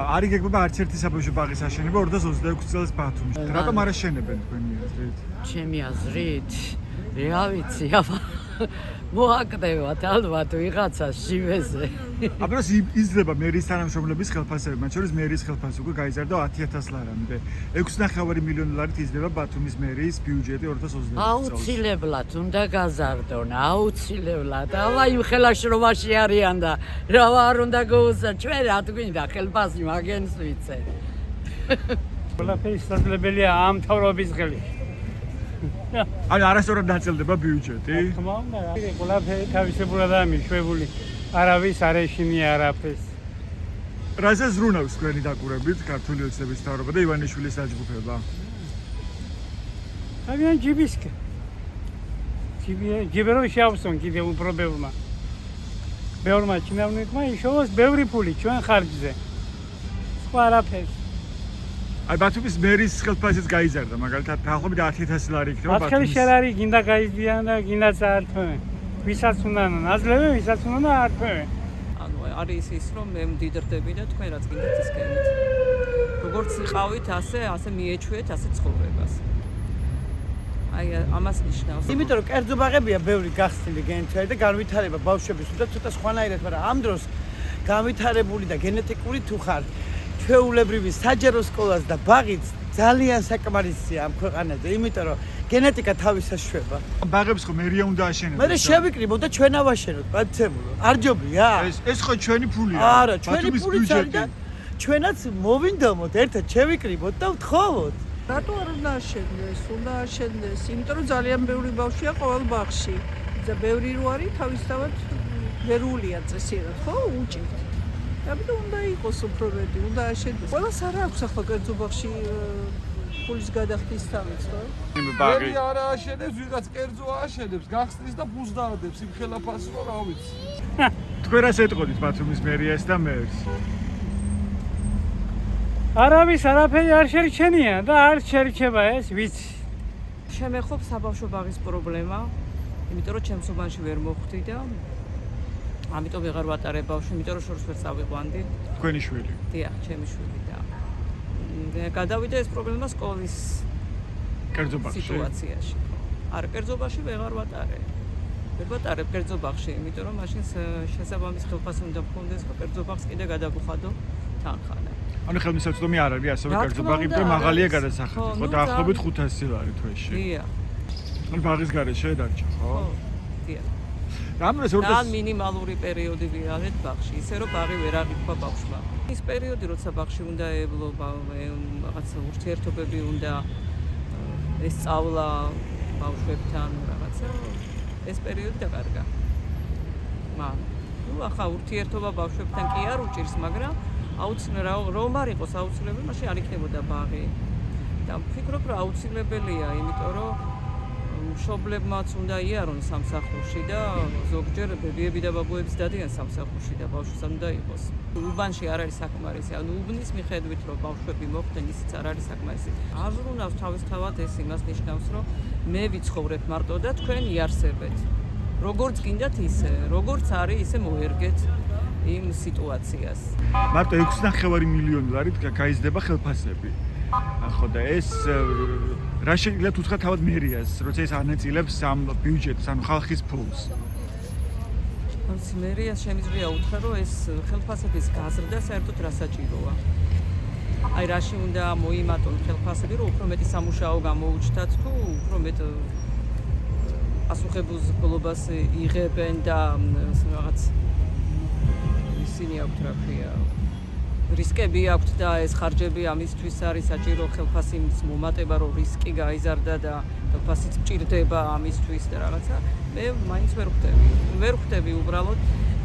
არ იგეგმება არც ერთი საბავშვო ბაღის აშენება 2026 წელს ბათუმში. რატომ არ აშენებენ თქვენი აზრით? ჩემი აზრით, რა ვიცი, აბა მოაკდებათ ალბათ ვიღაცას ჟივეზე. აბა იზრდება მერის თანამშრომლების ხელფასები, მათ შორის მერის ხელფასი უკვე გაიზარდა 10,000 ლარამდე. 6,5 მილიონი ლარით იზრდება ბათუმის მერის ბიუჯეტი 2026 წელს. აუცილებლად უნდა გაზარდონ, აუცილებლად. აბა იმ ხელაშრომაში არიან და რა არ უნდა გაუზარ, ჩვენ რა გვინდა ხელფასი მაგენს ვიცე. ყველაფერი შესაძლებელია ამ მთავრობის ხელში. ანუ არასწორად ნაწილდება ბიუჯეტი. თქმა უნდა, ყველაფერი თავისებურადაა მიშვებული. არავის არ ეშინია არაფერს. რაზე ზრუნავს თქვენი დაკვირვებით ქართული ოცნების მთავრობა და ივანიშვილის დაჯგუფება? თავიანთ ჯიბისკენ. ჯიბერო შეავსონ კიდე უფრო ბევრმა. ბევრმა ჩინოვნიკმა იშოვოს ბევრი ფული ჩვენ ხარჯზე. სხვა არაფერს. აი ბათუმის მერის ხელფასიც გაიზარდა, მაგალითად, დაახლოებით 10,000 ლარი იქნება ბათუმის. ახალი შერარი გინდა გაიზრდიან და გინდაც არ თვენ. ვისაც უნდა ნაძლევენ, ვისაც უნდა არ თვენ. ანუ არის ის რომ მე მდიდრდები და თქვენ რაც გინდათ ის გენით. როგორც იყავით, ასე მიეჩვიეთ ასე ცხოვრებას. აი ამას ნიშნავს. იმიტომ რომ კერძო ბაღებია ბევრი გახსნილი გენეთური და განვითარება ბავშვების უნდა ცოტა სხვანაირად, მაგრამ ამ დროს განვითარებული და გენეტიკური თუ ხარ ჩვეულებრივი საჯარო სკოლას და ბაღიც ძალიან საკმარისია ამ ქვეყანაზე, იმიტომ რომ გენეტიკა თავისას შვება. ბაღებს ხო მერია უნდა აშენებდეს. მე შევიკრიბოთ და ჩვენ ავაშენოთ, პატიცემულო. არ ჯობია? ეს ხო ჩვენი ფულია. არა, ჩვენი ფულიც არის და ჩვენაც მოვინდომოთ, ერთად შევიკრიბოთ და ვთხოვოთ. რატო არ უნდა აშენდეს? უნდა აშენდეს, იმიტომ რომ ძალიან ბევრი ბავშვია ყოველ ბაღში. და ბევრი რო არის, თავისთავად ვერულია წესიერად, ხო? უჭირთ. ამიტომ უნდა იყოს უფრო მეტი, უნდა აშენდეს. ყველას არ აქვს ახლა კერძო ბაღში ფულის გადახდის თავიც, ხო? ბაღი არ აშენებს, ვიღაც კერძო აშენებს, გახსნის და ფულს დაადებს იმ ხელაფასს, რომ რა ვიცი. თქვენ რას ეტყოდით ბათუმის მერიას და მერს? არავის არაფერი არ შერჩენია და არ შერჩება ეს ვიცი. შემეხობ საბავშვო ბაღის პრობლემა, იმიტომ რომ ჩემს უბანში ვერ მოხვდი და ამიტომ ვეღარ ვატარებ ბავშვი, იმიტომ რომ შორს ვერ წავიყვანდი. თქვენი შვილი. დიახ, ჩემი შვილი და გადავიდა ეს პრობლემა სკოლის კერძო ბაღში. სიტუაციაში. არა, კერძო ბაღში ვეღარ ვატარებ. ვერ ვატარებ კერძო ბაღში, იმიტომ რომ მაშინ შესაბამის ხელფასი უნდა მქონდეს, რომ კერძო ბაღს კიდე გადაგუხადო თანხანა. ანუ ხელმისაწვდომი არ არის ასევე კერძო ბაღი, იმიტომ მაღალია გადასახადი, ხო დაახლოებით 500 ლარი თვეში. დიახ. ანუ ბაღის გარეშე დარჩა, ხო? დიახ. რამეს და მინიმალური პერიოდი ვიარეთ ბაღში, ისე რომ ბაღი ვერ აღიქვა ბავშვმა. ის პერიოდი, როცა ბაღში უნდა ევლო რაღაც ურთიერთობები უნდა ესწავლა ბავშვებთან რაღაცა, ეს პერიოდი დაკარგა. ნუ ახლა ურთიერთობა ბავშვებთან კი არ უჭირს, მაგრამ აუცილებლად რომ არ იყოს აუცილებელი, მაშინ არ იქნებოდა ბაღი. და ვფიქრობ, რომ აუცილებელია, იმიტომ რომ მშობლებმაც უნდა იარონ სამსახურში და ზოგჯერ ბებიები და ბაბუებიც დადიან სამსახურში და ბავშვს უნდა იყოს. უბანში არ არის საკმარისი, ანუ უბნის მიხედვით რომ ბავშვები მოხვდნენ, ისიც არ არის საკმარისი. არ ვრუნავს თავისთავად ეს იმას ნიშნავს, რომ მე ვიცხოვრებ მარტო და თქვენ იარსებეთ. როგორც გინდათ ისე, როგორც არის ისე მოერგეთ იმ სიტუაციას. მარტო 6,5 მილიონი ლარით გაიზრდება ხელფასები. ხო და ეს რა შეიძლება თუ თქვა თავად მერიას, როცა ეს ანაწილებს ამ ბიუჯეტს, ანუ ხალხის ფულს. ანუ მერიას შემიძლია უთხრა, რომ ეს ხელფასების გაზრდა საერთოდ რა საჭიროა. აი რაში უნდა მოიმატონ ხელფასები, რომ უფრო მეტი სამუშაო გამოუჩნდათ თუ უფრო მეტ პასუხისმგებლობას იღებენ და რაღაც ისინი აქვთ რა ქვია რისკები აქვთ და ეს ხარჯები ამისთვის არის საჭირო ხელფასის მომატება, რომ რისკი გაიზარდა და ხელფასიც მჭირდება ამისთვის და რაღაცა. მე მაინც ვერ ხვდები უბრალოდ.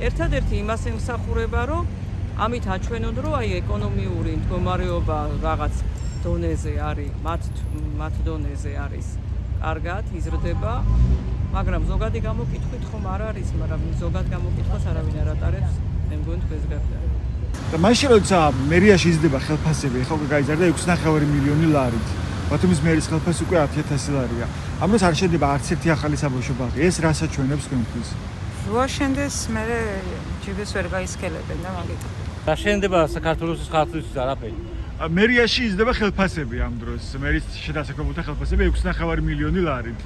ერთადერთი იმას ემსახურება, რომ ამით აჩვენონ, რომ აი ეკონომიური მდგომარეობა რაღაც დონეზე არის, მათ დონეზე არის კარგად, იზრდება, მაგრამ ზოგადი გამოკითხვით ხომ არ არის, მაგრამ ზოგად გამოკითხვას არავინ არ ატარებს, მე მგონი თქვენს გარდა. და მაშინ როცა მერიაში იზრდება ხელფასები, ახლა გაიზარდა 6,5 მილიონი ლარით. ბათუმის მერის ხელფასი უკვე 10,000 ლარია. ამ დროს არ შედება არც ერთი ახალი საბავშვო ბაღი. ეს რას აჩვენებს თქვენთვის? რო აშენდეს, მე ჯიბეს ვერ გაისკელებენ და მაგით. რა შეიძლება საქართველოს ხალხისთვის არაფერი. მერიაში იზრდება ხელფასები ამ დროს. მერის შედასაქმებულთა ხელფასები 6.5 მილიონი ლარით.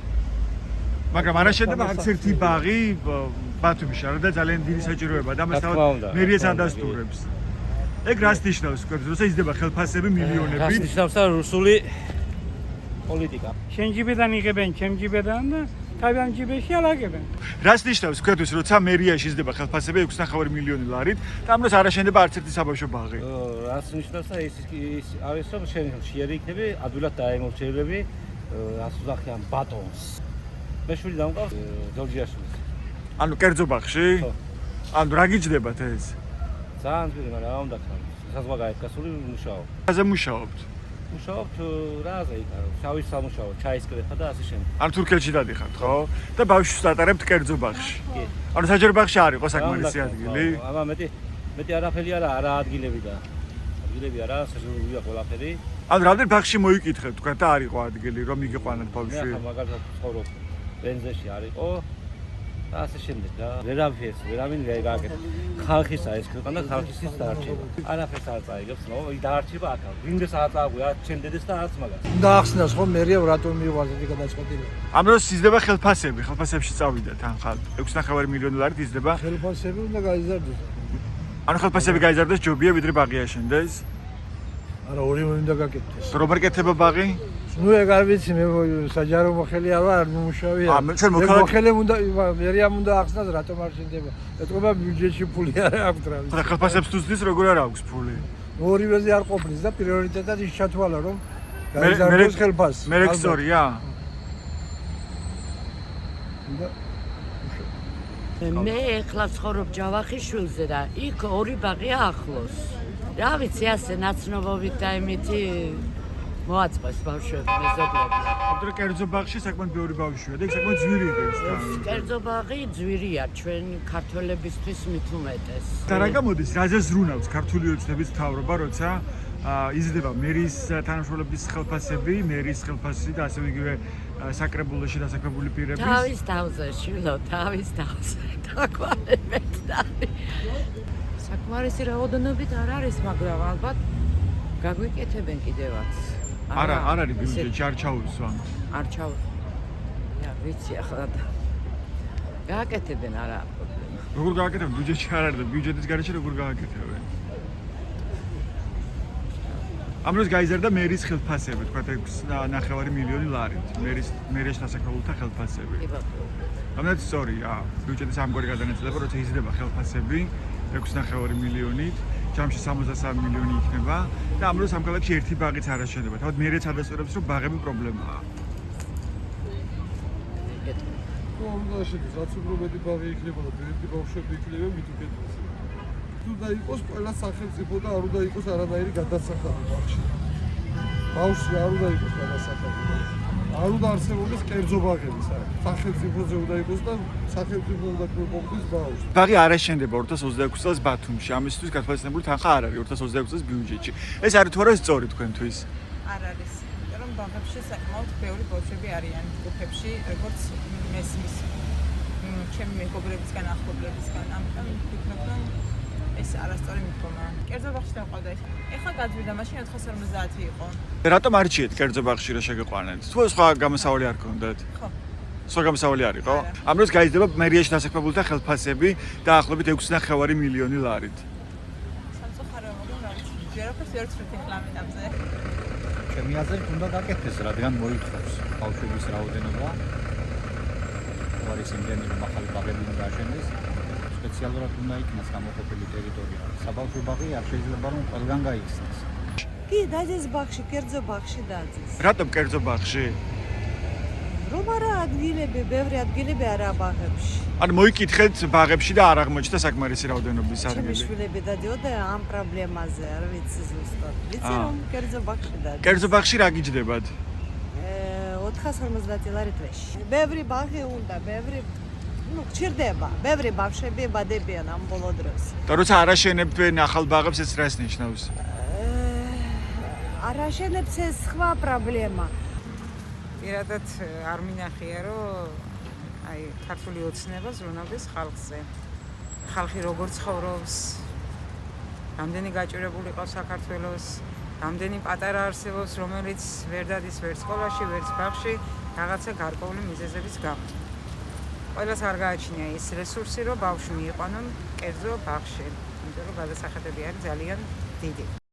მაგრამ არ შეიძლება არც ერთი ბაღი ბათუმში, არა და ძალიან დიდი საჭიროება და ამას თავად მერიას ადასტურებს. ეგ რას ნიშნავს, როცა იზრდება ხელფასები მილიონებით? რას ნიშნავს და რუსული პოლიტიკა. შენ ჯიბედან იღებენ, ჩემ ჯიბედან და თავიანთ ჯიბეში ალაგებენ. რას ნიშნავს თქვენთვის, როცა მერიაში იზრდება ხელფასები 6.5 მილიონი ლარით და ამ დროს არ აშენდება არც ერთი საბავშვო ბაღი? რას ნიშნავს და ის არის რომ შენ შეერი იქნები ადვილად დაემორჩილები ასუზახიან ბატონს. მე შვილი დამყავს ჯორჯიაშვილს. ანუ კერძო ბაღში? ხო. ანუ რა გიჯდებათ ეს? ძალიან ძვირი, მაგრამ რა უნდა ქნა. საზღვარგარეთ გასული მუშაობ. რაზე მუშაობთ? მუშაობთ რაზე იქა, შავის სამუშაო, ჩაის კრეფა და ასე შემდეგ. ანუ თურქეთში დადიხართ, ხო? და ბავშვს დატარებთ კერძო ბაღში. კი. ანუ საჯარო ბაღში არ იყო საკმარისი ადგილი? აბა მეტი არაფერი არა ადგილები და ადგილები არა, საჯაროა ყველაფერი. ანუ რამდენ ბაღში მოიკითხეთ თქვა და არ იყო ადგილი რომ იგიყვანათ მე ბავშვი? ახლა მაგალითად ცხოვრობ ბენზეში არ იყო და ასე შემდეგ და ვერავინ გააკეთა. ხალხისა ეს ქვეყანა ხალხისის დაარჩება. არაფერს არ წაიგებს, ნო, დაარჩება აქ. ვინდეს არ წააგვია, ჩემ დედეს და არც მაგას. და ახსნას ხო მერიამ რატომ მიიღო ასეთი გადაწყვეტილება? ამ დროს იზრდება ხელფასებში წავიდათ ან ხალ 6.5 მილიონი ლარით იზრდება. ხელფასები უნდა გაიზარდოს. ანუ ხელფასები გაიზარდეს ჯობია ვიდრე ბაღი აშენდეს? არა, ორივე უნდა გაკეთდეს. როგორ კეთდება ბაღი? ნუ ეგ არ ვიცი, მე საჯარო მოხელი არ ვარ, მუშავია. ჩვენ მოქალაქე მოხელე უნდა მერიამ უნდა ახსნას რატომ არ შენდება. ეთქობა ბიუჯეტში ფული არ აქვს რა ვიცი. და ხელფასებს თუ ზრდის როგორ არ აქვს ფული? ორივეზე არ ყოფნის და პრიორიტეტად ის ჩათვალა რომ გაიზარდოს ხელფასი. მე რეგისტორია? მე ეხლა ცხოვრობ ჯავახიშვილზე და იქ ორი ბაღია ახლოს. რა ვიცი, ასე ნაცნობობით და იმითი მოაწყეს ბავშვები მეზობლები. ამიტომ კერძო ბაღში საკმაოდ ბევრი ბავშვია და იქ საკმაოდ ძვირი იღებს თან. კერძო ბაღი ძვირია ჩვენ ქართველებისთვის მით უმეტეს. და რა გამოდის, რაზე ზრუნავს ქართული ოცნების მთავრობა, როცა იზრდება მერის თანამშრომლების ხელფასები, მერის ხელფასი და ასევე იგივე საკრებულოში დასაქმებული პირების? თავის თავზე, შვილო, თავის თავზე. დაგვარებეთ და საკმარისი რაოდენობით არ არის, მაგრამ ალბათ გაგვიკეთებენ კიდევაც. არა, არ არის ბიუჯეტში, არ ჩაუსვა. არ ჩაუსვა. ვიცი ახლა და გააკეთებენ, არა პრობლემა. როგორ გააკეთებენ? ბიუჯეტში არ არის და ბიუჯეტის გარეშე როგორ გააკეთებენ? ამ დროს გაიზარდა მერის ხელფასები, თქვა 6.5 მილიონი ლარით. მერიაში დასაქმებულთა ხელფასები. კი ბატონო. ამიტომ სწორია, ბიუჯეტის ამგვარი გადანაწილება, როცა იზრდება ხელფასები 6.5 მილიონით, ჯამში 63 მილიონი იქნება და ამ დროს ამ ქალაქში ერთი ბაღიც არ აშენდება. თავად მერეც ადასტურებს, რომ ბაღები პრობლემაა. უნდა შედეს, რაც უფრო მეტი ბაღი იქნება და მეტი ბავშვები იქნება, მით უკეთესია. თუ და იყოს ყველა სახელმწიფო და არ უნდა იყოს არანაირი გადასახადი ბაღში. ბავშვი არ უნდა იყოს გადასახადი. არ უნდა არსებობდეს კერძო ბაღები, სახელმწიფოზე უნდა იყოს და სახელმწიფო უნდა ყოფილიყოს ბავშვი. ბაღი არ აშენდება 2026 წელს ბათუმში. ამისთვის გათვალისწინებული თანხა არ არის 2026 წელს ბიუჯეტში. ეს არის თუ არა სწორი თქვენთვის? არ არის. იმიტომ რომ ბაღებში საკმაოდ ბევრი ბავშვები არიან ჯგუფებში, როგორც მესმის ჩემი მეგობრებისგან, ახლობლებისგან. ამიტომ ვფიქრობ, რომ ეს არასწორი მიდგომაა. კერძო ბაღში დავყავდა ეს. ეხლა გაძვირდა, მაშინ 450 იყო. რატომ არჩიეთ კერძო ბაღში რა შეგეყვანეთ? თუ სხვა გამოსავალი არ გქონდათ? ხო. სხვა გამოსავალი არ იყო? ამ დროს გაიზრდება მერიაში დასაქმებულთა ხელფასები დაახლოებით 6.5 მილიონი ლარით. სამწუხაროა, რა ვიცი, ვერაფერს ვერ ვცვლით ეხლა ამაზე. ჩემი აზრით უნდა გაკეთდეს, რადგან მოითხოვს ბავშვების რაოდენობა. არის იმდენი რომ ახალი ბაღები უნდა აშენდეს. სპეციალურად უნდა იქნას გამოყოფილი ტერიტორია. საბავშვო ბაღი არ შეიძლება რომ ყველგან გაიხსნას. კი, დაძეს ბაღში, კერძო ბაღში დაძეს. რატომ კერძო ბაღში? რომ არა ადგილები, ბევრი ადგილები არა ბაღებში. ანუ მოიკითხეთ ბაღებში და არ აღმოჩნდა საკმარისი რაოდენობის ჩემი ადგილი. შვილები დადიოდა ამ პრობლემაზე, არ ვიცი ზუსტად. ვიცი რომ კერძო ბაღში დაძეს. კერძო ბაღში რა გიჯდებათ? 450 ლარი თვეში. ბევრი ბაღი უნდა, ბევრი გჭირდება. ბევრი ბავშვები ბადებიან ამ ბოლო დროს. და როცა არ აშენებენ ახალ ბაღებს, ეს რას ნიშნავს? არ აშენებს ეს სხვა პრობლემა. პირადად არ მინახია, რომ აი ქართული ოცნება ზრუნავდეს ხალხზე. ხალხი როგორ ცხოვრობს, რამდენი გაჭირებული ყავს საქართველოს, რამდენი პატარა არსებობს, რომელიც ვერ დადის ვერც სკოლაში, ვერც ბაღში, რაღაცა გარკვეული მიზეზების გამო. ყველას არ გააჩნია ის რესურსი, რომ ბავშვი მიიყვანონ კერძო ბაღში, იმიტომ რომ გადასახადები არის ძალიან დიდი.